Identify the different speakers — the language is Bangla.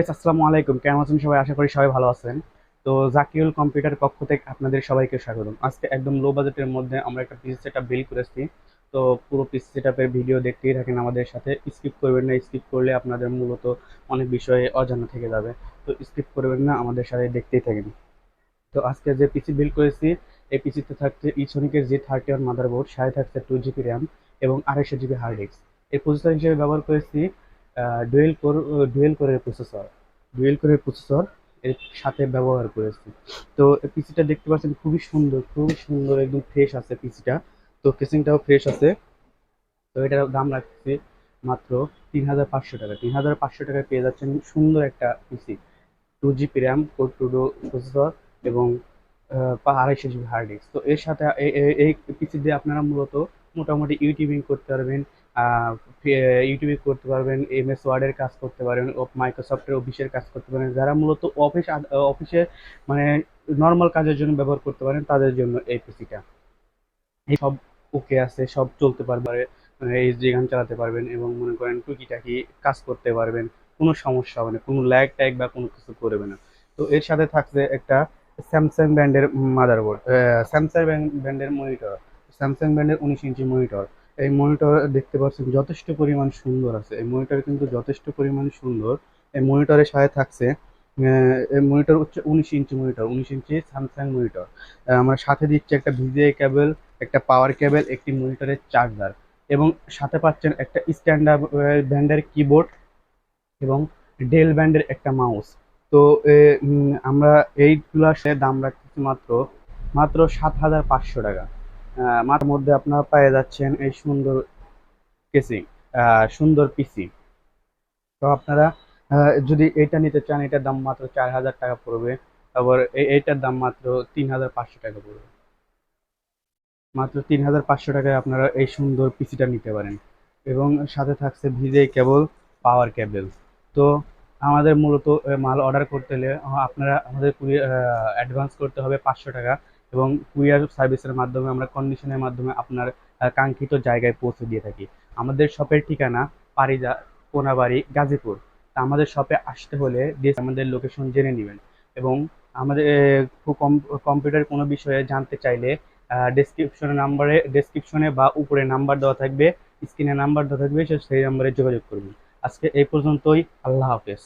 Speaker 1: আসসালামু আলাইকুম, কেমন আছেন সবাই? আশা করি সবাই ভালো আছেন। তো জাকিউল কম্পিউটার পক্ষ থেকে আপনাদের সবাইকে স্বাগতম। আজকে একদম লো বাজেটের মধ্যে আমরা একটা পিসি সেটআপ বিল্ড করেছি। তো পুরো পিসি সেটআপের ভিডিও দেখতেই থাকেন আমাদের সাথে, স্কিপ করবেন না। স্কিপ করলে আপনাদের মূলত অনেক বিষয়ে অজানা থেকে যাবে। তো স্কিপ করবেন না, আমাদের সাথে দেখতেই থাকেন। তো আজকে যে পিসি বিল্ড করেছি, এই পিসিতে থাকছে ইসোনিকের G31 মাদারবোর্ড, সাথে থাকছে 2 GB র্যাম এবং 250 GB হার্ড ডিস্ক। এই প্রসেসর হিসেবে ব্যবহার করেছি ডুয়েল কোর ডুয়েল কোরের প্রসেসর ডুয়েল কোরের প্রসেসর এর সাথে ব্যবহার করেছি। তো পিসিটা দেখতে পাচ্ছেন, খুবই সুন্দর, খুবই সুন্দর, একদম ফ্রেশ আছে পিসিটা। তো কেসিংটাও ফ্রেশ আছে। তো এটার দাম রাখছি মাত্র 3500 টাকা। 3500 টাকায় পেয়ে যাচ্ছেন সুন্দর একটা PC, 2 GB RAM, core two duo processor এবং 250 GB হার্ড ডিস্ক। তো এর সাথে এই পিসি দিয়ে আপনারা মূলত মোটামুটি ইউটিউবিং করতে পারবেন, ইউটিউবিং করতে পারবেন, MS ওয়ার্ডের কাজ করতে পারবেন, মাইক্রোসফটের অফিসের কাজ করতে পারেন। যারা মূলত অফিসে মানে নর্মাল কাজের জন্য ব্যবহার করতে পারেন, তাদের জন্য এই পিসিটা। এই সব ওকে আছে, সব চলতে পারবে, এইচডি গান চালাতে পারবেন এবং মনে করেন টুকিটাকি কাজ করতে পারবেন। কোনো সমস্যা হবে না, কোনো ল্যাগ ট্যাগ বা কোনো কিছু করবে না। তো এর সাথে থাকছে একটা স্যামসাং ব্র্যান্ডের মাদারবোর্ড, স্যামসাং ব্র্যান্ডের মনিটর, স্যামসাং ব্র্যান্ডের 19 ইঞ্চি মনিটর। এই মনিটর দেখতে পাচ্ছেন যথেষ্ট পরিমাণ সুন্দর আছে, এই মনিটর কিন্তু যথেষ্ট পরিমাণ সুন্দর। এই মনিটরের সাথে থাকছে এই মনিটর হচ্ছে 19 ইঞ্চি মনিটর, 19 ইঞ্চি স্যামসাং মনিটর। আমার সাথে দিচ্ছে একটা ভিজিএ কেবল, একটা পাওয়ার কেবল, একটি মনিটরের চার্জার এবং সাথে পাচ্ছেন একটা স্ট্যান্ডার্ড ব্র্যান্ডের কিবোর্ড এবং ডেল ব্র্যান্ডের একটা মাউস। তো আমরা এইগুলার দাম রাখতেছি মাত্র মাত্র 7500 টাকা। মাত্র মধ্যে আপনারা পেয়ে যাচ্ছেন এই সুন্দর কেসিং, সুন্দর পিসি। তো আপনারা যদি এটা নিতে চান, এটার দাম মাত্র 4000 টাকা পড়বে। তারপর এইটার দাম মাত্র 3500 টাকা পড়বে। মাত্র 3500 টাকায় আপনারা এই সুন্দর পিসিটা নিতে পারেন এবং সাথে থাকছে ভিজে কেবল, পাওয়ার কেবল। তো আমাদের মূলত মাল অর্ডার করতে হলে আপনারা আমাদের অ্যাডভান্স করতে হবে 500 টাকা এবং কুরিয়ার সার্ভিসের মাধ্যমে আমরা কন্ডিশনের মাধ্যমে আপনার কাঙ্ক্ষিত জায়গায় পৌঁছে দিয়ে থাকি। আমাদের শপের ঠিকানা পারিজা, কোনাবাড়ি, গাজীপুর। তা আমাদের শপে আসতে হলে আমাদের লোকেশন জেনে নেবেন এবং আমাদের কম্পিউটার কোনো বিষয়ে জানতে চাইলে ডেসক্রিপশনে বা উপরে নাম্বার দেওয়া থাকবে, স্ক্রিনে নাম্বার দেওয়া থাকবে, সেই নাম্বারে যোগাযোগ করবেন। আজকে এই পর্যন্তই। আল্লাহ হাফেজ।